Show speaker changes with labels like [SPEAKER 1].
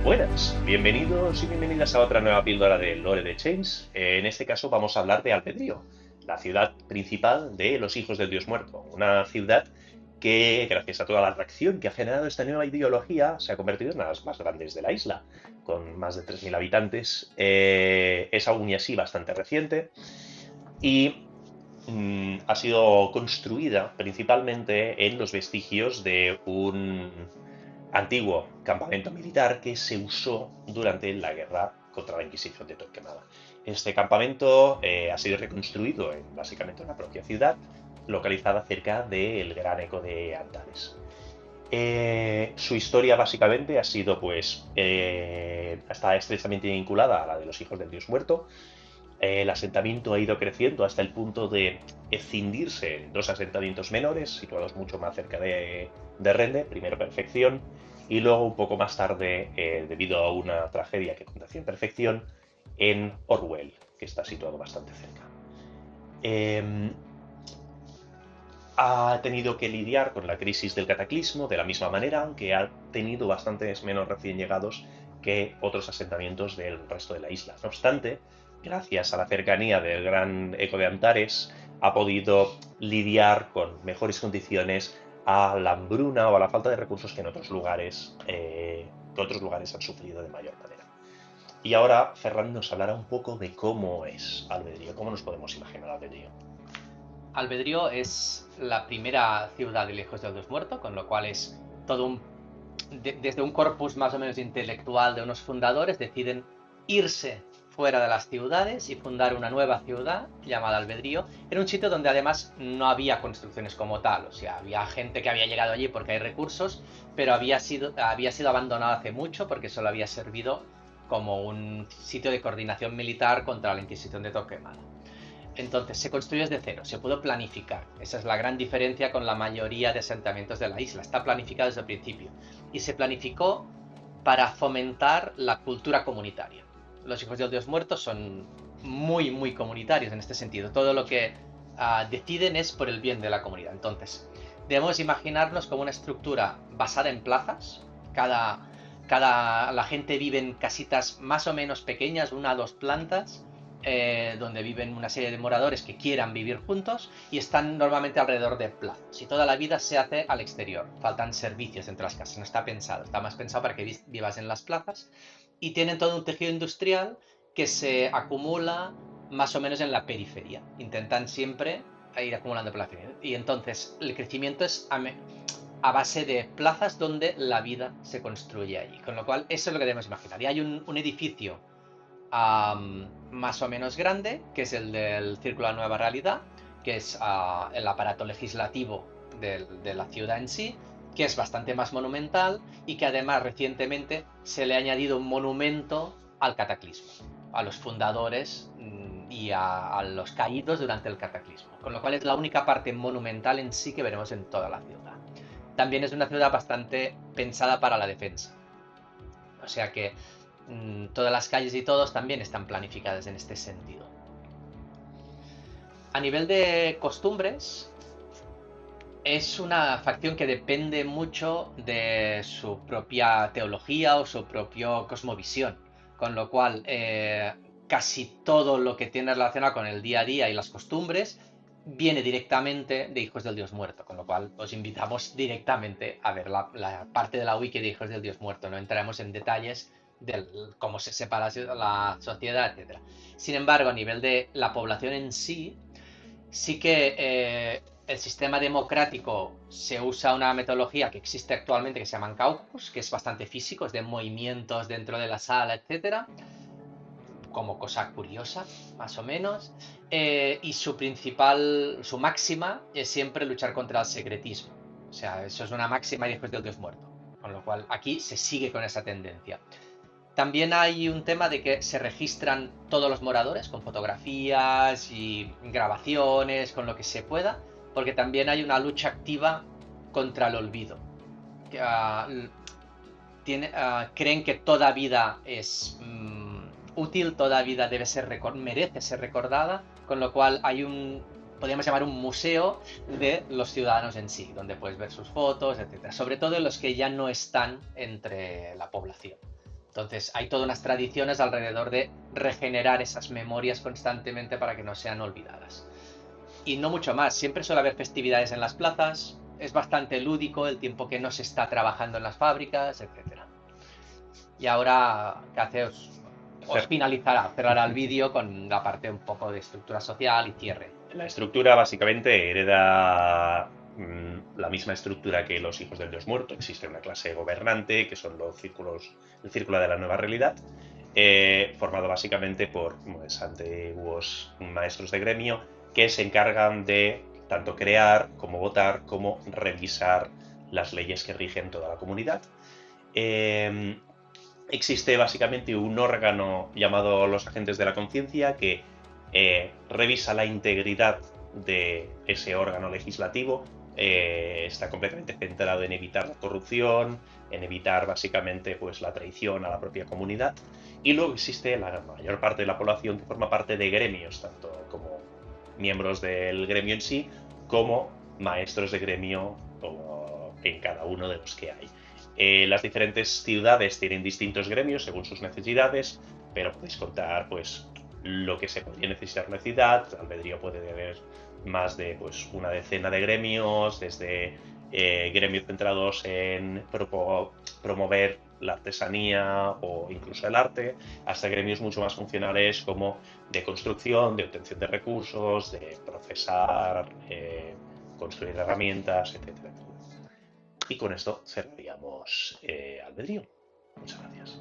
[SPEAKER 1] Buenas, bienvenidos y bienvenidas a otra nueva píldora de Lore de Chains. En este caso vamos a hablar de Albedrío, la ciudad principal de los Hijos del Dios Muerto. Una ciudad que, gracias a toda la atracción que ha generado esta nueva ideología, se ha convertido en una de las más grandes de la isla, con más de 3.000 habitantes. Es aún y así bastante reciente y ha sido construida principalmente en los vestigios de un antiguo campamento militar que se usó durante la guerra contra la Inquisición de Torquemada. Este campamento ha sido reconstruido en básicamente una propia ciudad, localizada cerca del gran eco de Antares. Su historia básicamente ha sido, está estrechamente vinculada a la de los Hijos del Dios Muerto. El asentamiento ha ido creciendo hasta el punto de escindirse en dos asentamientos menores, situados mucho más cerca de Rende, primero Perfección, y luego un poco más tarde, debido a una tragedia que aconteció en Perfección, en Orwell, que está situado bastante cerca. Ha tenido que lidiar con la crisis del cataclismo de la misma manera, aunque ha tenido bastantes menos recién llegados que otros asentamientos del resto de la isla. No obstante, gracias a la cercanía del gran eco de Antares, ha podido lidiar con mejores condiciones a la hambruna o a la falta de recursos que en otros lugares, han sufrido de mayor manera. Y ahora Ferran nos hablará un poco de cómo es Albedrío, cómo nos podemos imaginar Albedrío.
[SPEAKER 2] Albedrío es la primera ciudad de Hijos del Dios Muerto, con lo cual es todo desde un corpus más o menos intelectual de unos fundadores, deciden irse fuera de las ciudades y fundar una nueva ciudad llamada Albedrío, en un sitio donde además no había construcciones como tal, o sea, había gente que había llegado allí porque hay recursos, pero había sido abandonado hace mucho porque solo había servido como un sitio de coordinación militar contra la Inquisición de Torquemada. Entonces se construyó desde cero, se pudo planificar. Esa es la gran diferencia con la mayoría de asentamientos de la isla. Está planificado desde el principio. Y se planificó para fomentar la cultura comunitaria. Los Hijos del Dios Muerto son muy, muy comunitarios en este sentido. Todo lo que deciden es por el bien de la comunidad. Entonces, debemos imaginarnos como una estructura basada en plazas. La gente vive en casitas más o menos pequeñas, 1 o 2 plantas, donde viven una serie de moradores que quieran vivir juntos y están normalmente alrededor de plazas. Y toda la vida se hace al exterior. Faltan servicios entre las casas, no está pensado. Está más pensado para que vivas en las plazas. Y tienen todo un tejido industrial que se acumula más o menos en la periferia. Intentan siempre ir acumulando por la periferia. Y entonces el crecimiento es a base de plazas donde la vida se construye allí. Con lo cual, eso es lo que debemos imaginar. Y hay un edificio más o menos grande, que es el del Círculo de la Nueva Realidad, que es el aparato legislativo de la ciudad en sí, que es bastante más monumental y que además recientemente se le ha añadido un monumento al cataclismo, a los fundadores y a los caídos durante el cataclismo, con lo cual es la única parte monumental en sí que veremos en toda la ciudad. También es una ciudad bastante pensada para la defensa, o sea que todas las calles y todos también están planificadas en este sentido. A nivel de costumbres, es una facción que depende mucho de su propia teología o su propia cosmovisión, con lo cual casi todo lo que tiene relacionado con el día a día y las costumbres viene directamente de Hijos del Dios Muerto, con lo cual os invitamos directamente a ver la parte de la wiki de Hijos del Dios Muerto. No entraremos en detalles de cómo se separa la sociedad, etc. Sin embargo, a nivel de la población en sí, sí que el sistema democrático se usa una metodología que existe actualmente que se llaman caucus, que es bastante físico, es de movimientos dentro de la sala, etcétera, como cosa curiosa, más o menos. Y su máxima es siempre luchar contra el secretismo. O sea, eso es una máxima y después del Dios muerto. Con lo cual, aquí se sigue con esa tendencia. También hay un tema de que se registran todos los moradores con fotografías y grabaciones, con lo que se pueda, porque también hay una lucha activa contra el olvido. Creen que toda vida es útil, toda vida merece ser recordada, con lo cual podríamos llamar un museo de los ciudadanos en sí, donde puedes ver sus fotos, etcétera. Sobre todo los que ya no están entre la población. Entonces hay todas unas tradiciones alrededor de regenerar esas memorias constantemente para que no sean olvidadas. Y no mucho más, siempre suele haber festividades en las plazas, es bastante lúdico el tiempo que no se está trabajando en las fábricas, etcétera. Y ahora, ¿qué hace? Os cerrará el vídeo con la parte un poco de estructura social y cierre.
[SPEAKER 1] La estructura básicamente hereda la misma estructura que los hijos del dios muerto. Existe una clase gobernante, que son los círculos, el círculo de la nueva realidad, formado básicamente por pues, antiguos maestros de gremio que se encargan de tanto crear como votar como revisar las leyes que rigen toda la comunidad. Existe básicamente un órgano llamado los agentes de la conciencia que revisa la integridad de ese órgano legislativo. Está completamente centrado en evitar la corrupción, en evitar básicamente pues, la traición a la propia comunidad. Y luego existe la mayor parte de la población que forma parte de gremios, tanto como miembros del gremio en sí, como maestros de gremio en cada uno de los que hay. Las diferentes ciudades tienen distintos gremios según sus necesidades, pero podéis contar pues lo que se podría necesitar en una ciudad. Albedrío puede haber más de pues, una decena de gremios, desde gremios centrados en promover la artesanía o incluso el arte, hasta gremios mucho más funcionales como de construcción, de obtención de recursos, de procesar, construir herramientas, etcétera. Y con esto cerraríamos Albedrío. Muchas gracias.